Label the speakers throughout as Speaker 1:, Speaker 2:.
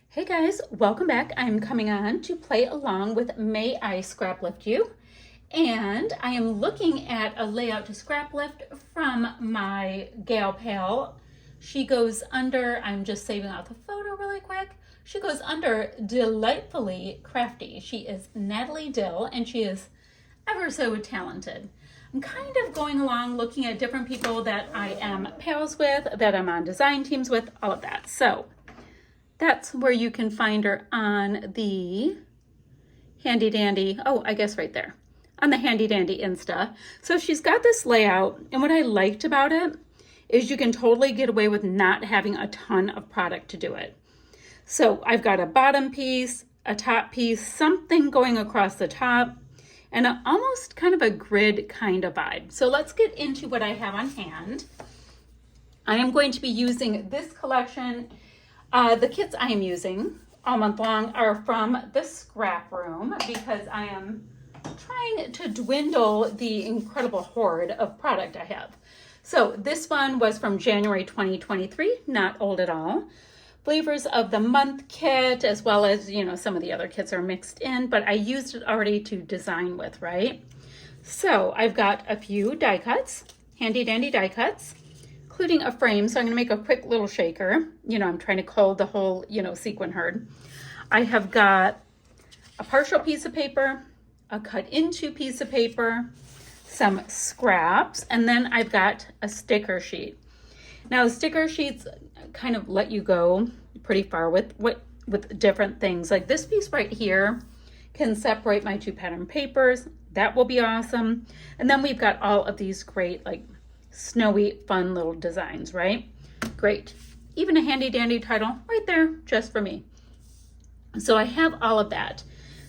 Speaker 1: Hey guys, welcome back. I'm coming on to play along with May I Scraplift You. And I am looking at a layout to scrap lift from my gal pal. She goes under, I'm just saving out the photo really quick. She goes under Delightfully Crafty. She is Natalie Dill and she is ever so talented. I'm kind of going along looking at different people that I am pals with, that I'm on design teams with, all of that. So that's where you can find her on the handy dandy, oh, I guess right there, on the handy dandy Insta. So she's got this layout, and what I liked about it is you can totally get away with not having a ton of product to do it. So I've got a bottom piece, a top piece, something going across the top, and almost kind of a grid kind of vibe. So let's get into what I have on hand. I am going to be using this collection. The kits I am using all month long are from the scrap room because I am trying to dwindle the incredible hoard of product I have. So this one was from January 2023, not old at all. Flavors of the month kit, as well as, some of the other kits are mixed in, but I used it already to design with, right? So I've got a few die cuts, handy dandy die cuts, including a frame. So I'm going to make a quick little shaker. I'm trying to cull the whole, sequin herd. I have got a partial piece of paper, a cut into piece of paper, some scraps, and then I've got a sticker sheet. Now the sticker sheets kind of let you go pretty far with different things. Like this piece right here can separate my two pattern papers. That will be awesome. And then we've got all of these great snowy, fun little designs, right? Great. Even a handy dandy title right there just for me. So I have all of that.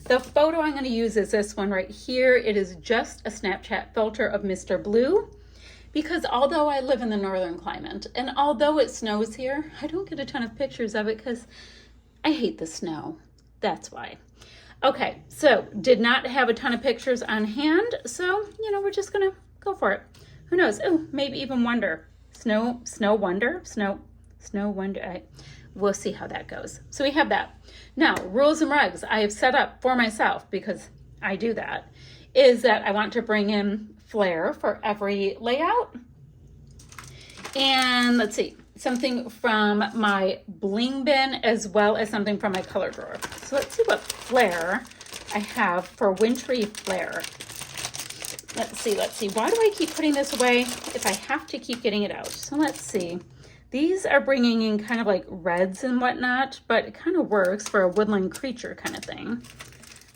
Speaker 1: The photo I'm going to use is this one right here. It is just a Snapchat filter of Mr. Blue because although I live in the northern climate and although it snows here, I don't get a ton of pictures of it because I hate the snow. That's why. Okay, so did not have a ton of pictures on hand, so we're just gonna go for it. Who knows? Oh, maybe even wonder. Snow wonder. We'll see how that goes. So we have that. Now, rules and regs I have set up for myself because I do that, is that I want to bring in flair for every layout. And let's see, something from my bling bin as well as something from my color drawer. So let's see what flair I have for wintry flair. Let's see. Why do I keep putting this away if I have to keep getting it out? So let's see. These are bringing in kind of like reds and whatnot, but it kind of works for a woodland creature kind of thing.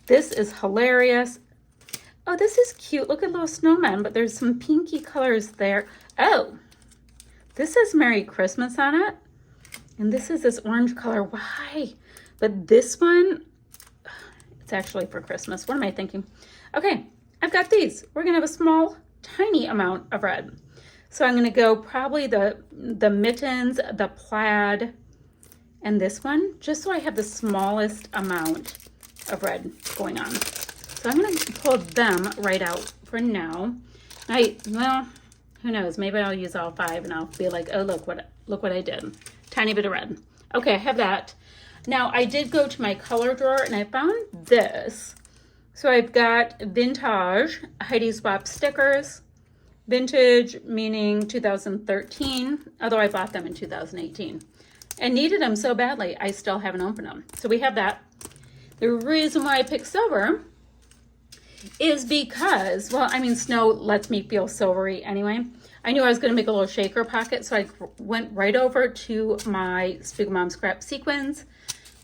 Speaker 1: This is hilarious. Oh, this is cute. Look at little snowmen, but there's some pinky colors there. Oh, this says Merry Christmas on it. And this is this orange color. Why? But this one, it's actually for Christmas. What am I thinking? Okay. I've got these. We're going to have a small, tiny amount of red. So I'm going to go probably the mittens, the plaid, and this one, just so I have the smallest amount of red going on. So I'm going to pull them right out for now. Well, who knows? Maybe I'll use all 5 and I'll be like, oh, look what I did. Tiny bit of red. Okay, I have that. Now, I did go to my color drawer and I found this. So I've got vintage Heidi Swap stickers. Vintage meaning 2013, although I bought them in 2018 and needed them so badly, I still haven't opened them. So we have that. The reason why I picked silver is because, snow lets me feel silvery anyway. I knew I was going to make a little shaker pocket, so I went right over to my Spooky Mom Scrap sequins,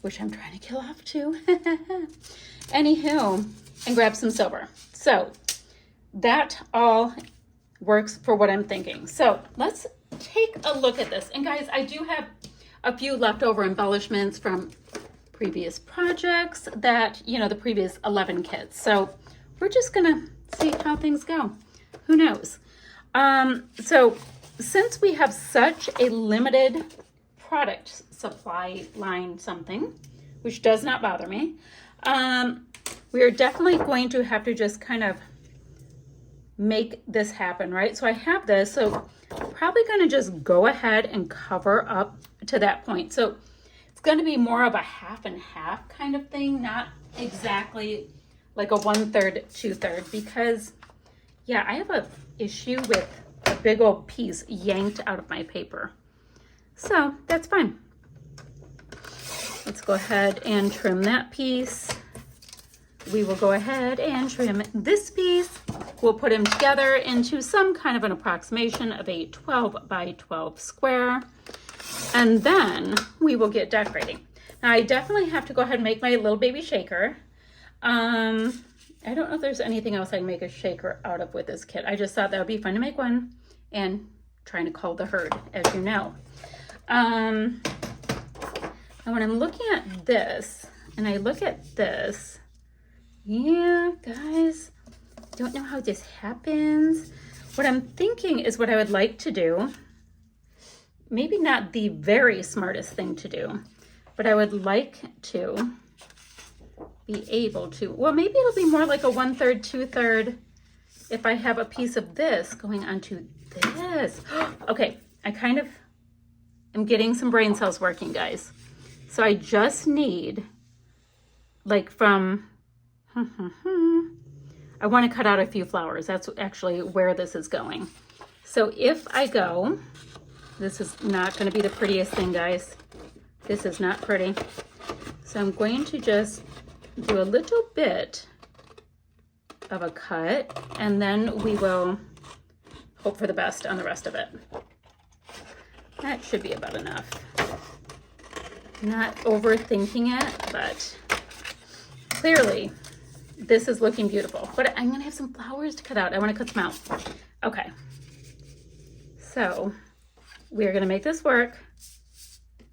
Speaker 1: which I'm trying to kill off too. Anywho, and grab some silver. So that all works for what I'm thinking. So let's take a look at this. And guys, I do have a few leftover embellishments from previous projects that, the previous 11 kits. So we're just gonna see how things go. Who knows? So since we have such a limited product supply line which does not bother me, we are definitely going to have to just kind of make this happen, right? So I have this, so probably going to just go ahead and cover up to that point. So it's going to be more of a half and half kind of thing, not exactly like a 1/3, 2/3, because yeah, I have a issue with a big old piece yanked out of my paper. So that's fine. Let's go ahead and trim that piece. We will go ahead and trim this piece. We'll put them together into some kind of an approximation of a 12 by 12 square. And then we will get decorating. Now I definitely have to go ahead and make my little baby shaker. I don't know if there's anything else I can make a shaker out of with this kit. I just thought that would be fun to make one and trying to cull the herd, as you know. And when I'm looking at this and I look at this, yeah, guys, don't know how this happens. What I'm thinking is what I would like to do, maybe not the very smartest thing to do, but I would like to be able to, well, maybe it'll be more like a 1/3, 2/3 if I have a piece of this going onto this. Okay, I kind of am getting some brain cells working, guys. So I just need, like from, I want to cut out a few flowers. That's actually where this is going. So if I go, this is not going to be the prettiest thing, guys. This is not pretty. So I'm going to just do a little bit of a cut, and then we will hope for the best on the rest of it. That should be about enough. Not overthinking it, but clearly this is looking beautiful. But I'm gonna have some flowers to cut out. I wanna cut them out. Okay, so we're gonna make this work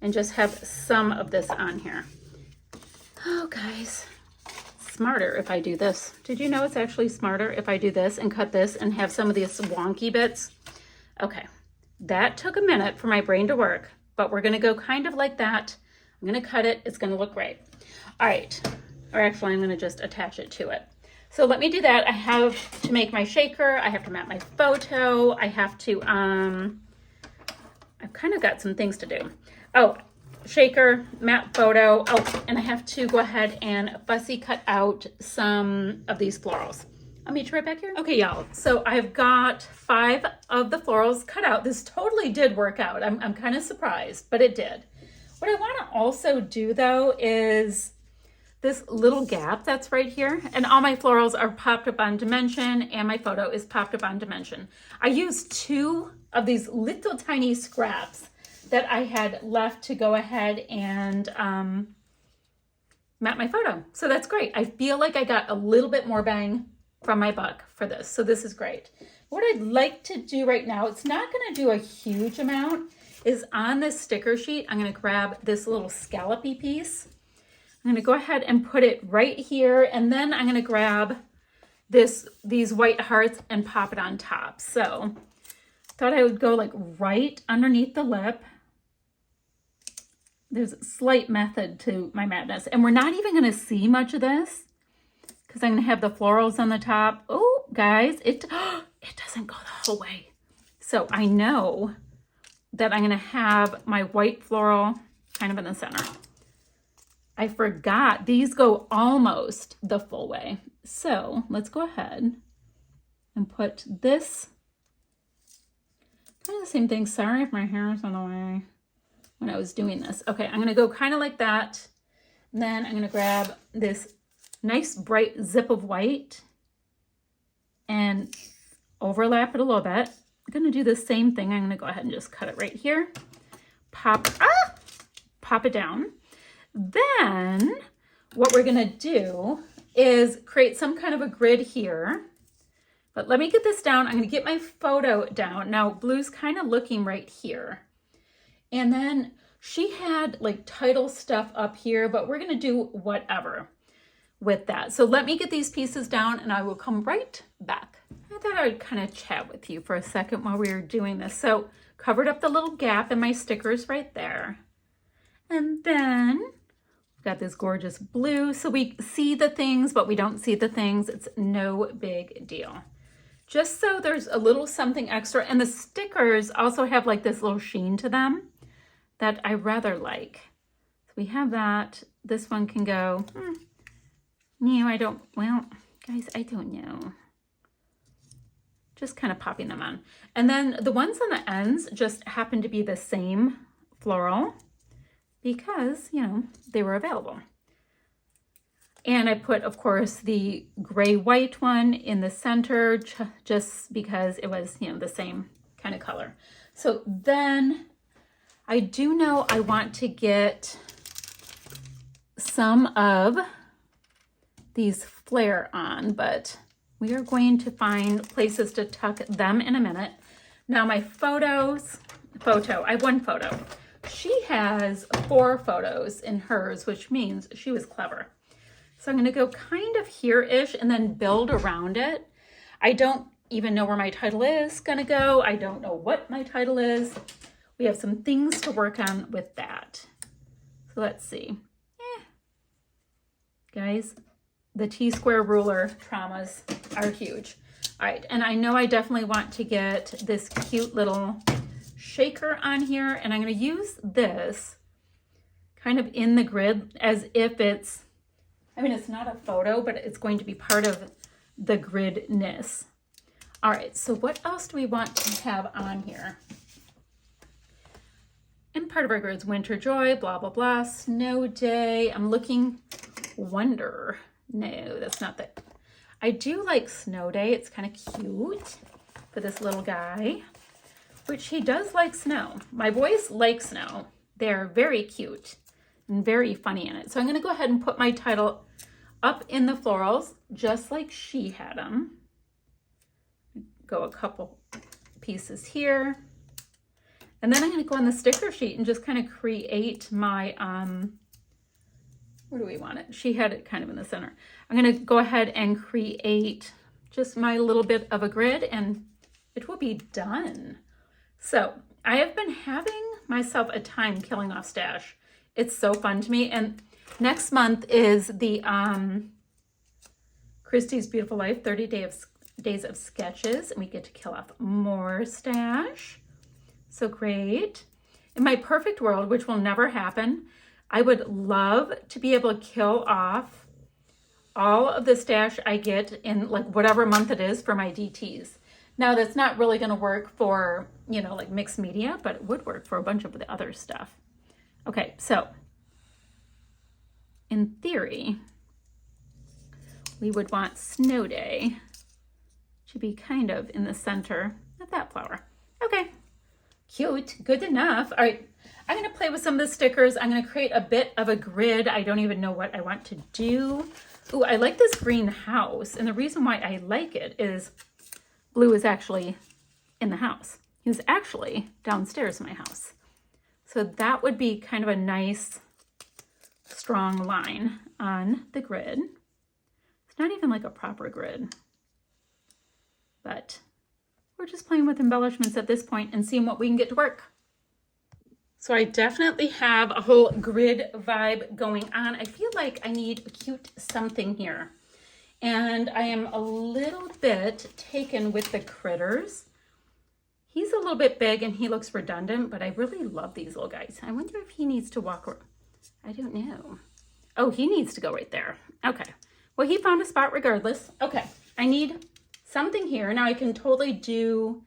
Speaker 1: and just have some of this on here. Oh, guys, smarter if I do this. Did you know it's actually smarter if I do this and cut this and have some of these wonky bits? Okay, that took a minute for my brain to work, but we're gonna go kind of like that. I'm gonna cut it, it's gonna look great. All right, or actually I'm gonna just attach it to it. So let me do that. I have to make my shaker, I have to map my photo, I have to, I've kind of got some things to do. Oh, shaker, map photo, oh, and I have to go ahead and fussy cut out some of these florals. I'll meet you right back here. Okay, y'all, so I've got 5 of the florals cut out. This totally did work out. I'm kind of surprised, but it did. What I want to also do though is this little gap that's right here, and all my florals are popped up on dimension and my photo is popped up on dimension. I used 2 of these little tiny scraps that I had left to go ahead and map my photo. So that's great. I feel like I got a little bit more bang from my buck for this. So this is great. What I'd like to do right now, it's not gonna do a huge amount, is on this sticker sheet, I'm gonna grab this little scallopy piece. I'm gonna go ahead and put it right here, and then I'm gonna grab these white hearts and pop it on top. So thought I would go like right underneath the lip. There's a slight method to my madness, and we're not even gonna see much of this because I'm gonna have the florals on the top. Oh, guys, it doesn't go the whole way. So I know that I'm gonna have my white floral kind of in the center. I forgot these go almost the full way. So let's go ahead and put this, kind of the same thing. Sorry if my hair is on the way when I was doing this. Okay, I'm gonna go kind of like that. Then I'm gonna grab this nice bright zip of white and overlap it a little bit. I'm gonna do the same thing. I'm gonna go ahead and just cut it right here. Pop it down. Then what we're gonna do is create some kind of a grid here. But let me get this down. I'm gonna get my photo down. Now Blue's kind of looking right here. And then she had like title stuff up here, but we're gonna do whatever with that. So let me get these pieces down and I will come right back. I thought I would kind of chat with you for a second while we were doing this. So covered up the little gap in my stickers right there. And then we've got this gorgeous blue. So we see the things, but we don't see the things. It's no big deal. Just so there's a little something extra. And the stickers also have like this little sheen to them that I rather like. So we have that. This one can go, no, I don't, well, guys, I don't know. Just kind of popping them on. And then the ones on the ends just happen to be the same floral because, you know, they were available. And I put, of course, the gray-white one in the center just because it was, you know, the same kind of color. So then I do know I want to get some of these flare on, but we are going to find places to tuck them in a minute. Now my I have one photo. She has 4 photos in hers, which means she was clever. So I'm going to go kind of here-ish and then build around it. I don't even know where my title is going to go. I don't know what my title is. We have some things to work on with that. So let's see. Guys, the T-square ruler traumas are huge. All right, and I know I definitely want to get this cute little shaker on here, and I'm going to use this kind of in the grid as if it's, I mean, it's not a photo, but it's going to be part of the gridness. All right, so what else do we want to have on here? And part of our grid's Winter Joy, blah, blah, blah, Snow Day. I'm looking, Wonder. No, that's not that. I do like Snow Day. It's kind of cute for this little guy, which he does like snow. My boys like snow. They're very cute and very funny in it. So I'm going to go ahead and put my title up in the florals, just like she had them. Go a couple pieces here. And then I'm going to go on the sticker sheet and just kind of create my, where do we want it? She had it kind of in the center. I'm going to go ahead and create just my little bit of a grid and it will be done. So I have been having myself a time killing off stash. It's so fun to me. And next month is the Christie's Beautiful Life 30 Days of Sketches, and we get to kill off more stash. So great. In my perfect world, which will never happen, I would love to be able to kill off all of the stash I get in like whatever month it is for my DTs. Now that's not really going to work for, you know, like mixed media, but it would work for a bunch of the other stuff. Okay, so in theory, we would want Snow Day to be kind of in the center of that flower. Okay, cute, good enough. All right, I'm going to play with some of the stickers. I'm going to create a bit of a grid. I don't even know what I want to do. Ooh, I like this green house, and the reason why I like it is Blue is actually in the house. He was actually downstairs in my house. So that would be kind of a nice, strong line on the grid. It's not even like a proper grid, but we're just playing with embellishments at this point and seeing what we can get to work. So I definitely have a whole grid vibe going on. I feel like I need a cute something here. And I am a little bit taken with the critters. He's a little bit big and he looks redundant, but I really love these little guys. I wonder if he needs to walk around. I don't know. Oh, he needs to go right there. Okay. Well, he found a spot regardless. Okay. I need something here. Now I can totally do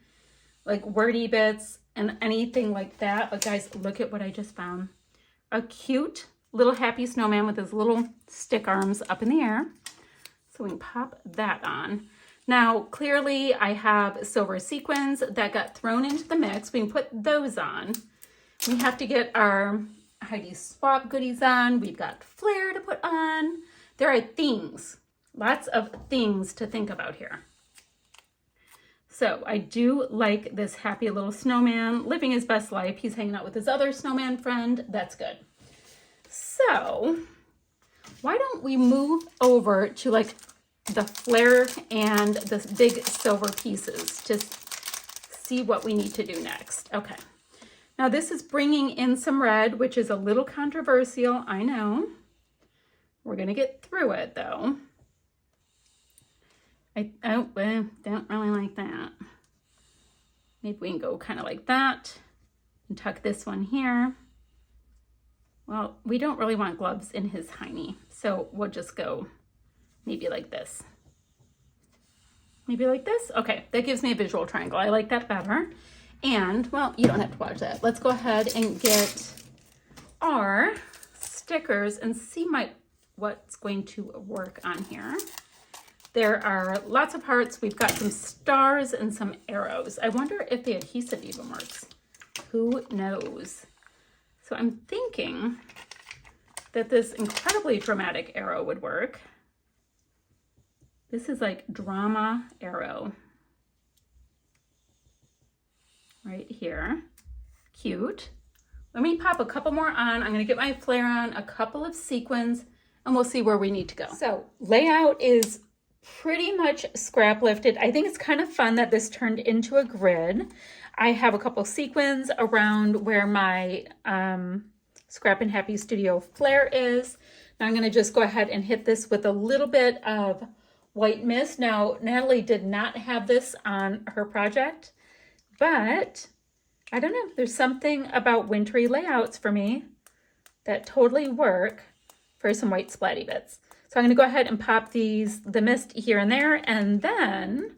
Speaker 1: like wordy bits and anything like that. But guys, look at what I just found. A cute little happy snowman with his little stick arms up in the air. So we can pop that on. Now, clearly I have silver sequins that got thrown into the mix. We can put those on. We have to get our Heidi Swap goodies on. We've got flare to put on. There are things, lots of things to think about here. So I do like this happy little snowman living his best life. He's hanging out with his other snowman friend. That's good. So why don't we move over to like the flare and the big silver pieces to see what we need to do next. Okay. Now this is bringing in some red, which is a little controversial. I know. We're going to get through it though. I don't really like that. Maybe we can go kind of like that and tuck this one here. Well, we don't really want gloves in his hiney, so we'll just go maybe like this. Maybe like this? Okay, that gives me a visual triangle. I like that better. And, well, you don't have to watch that. Let's go ahead and get our stickers and see what's going to work on here. There are lots of hearts. We've got some stars and some arrows. I wonder if the adhesive even works. Who knows? So I'm thinking that this incredibly dramatic arrow would work. This is like drama arrow. Right here. Cute. Let me pop a couple more on. I'm going to get my flare on, a couple of sequins, and we'll see where we need to go. So layout is pretty much scrap lifted. I think it's kind of fun that this turned into a grid. I have a couple sequins around where my Scrap and Happy Studio flare is. Now I'm going to just go ahead and hit this with a little bit of white mist. Now, Natalie did not have this on her project, but I don't know. There's something about wintry layouts for me that totally work for some white splatty bits. So I'm going to go ahead and pop the mist here and there, and then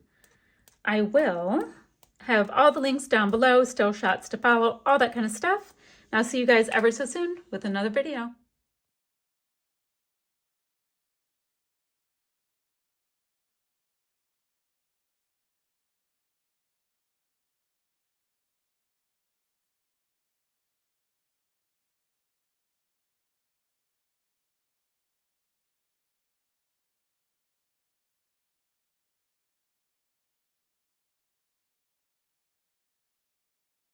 Speaker 1: I will have all the links down below, still shots to follow, all that kind of stuff. And I'll see you guys ever so soon with another video.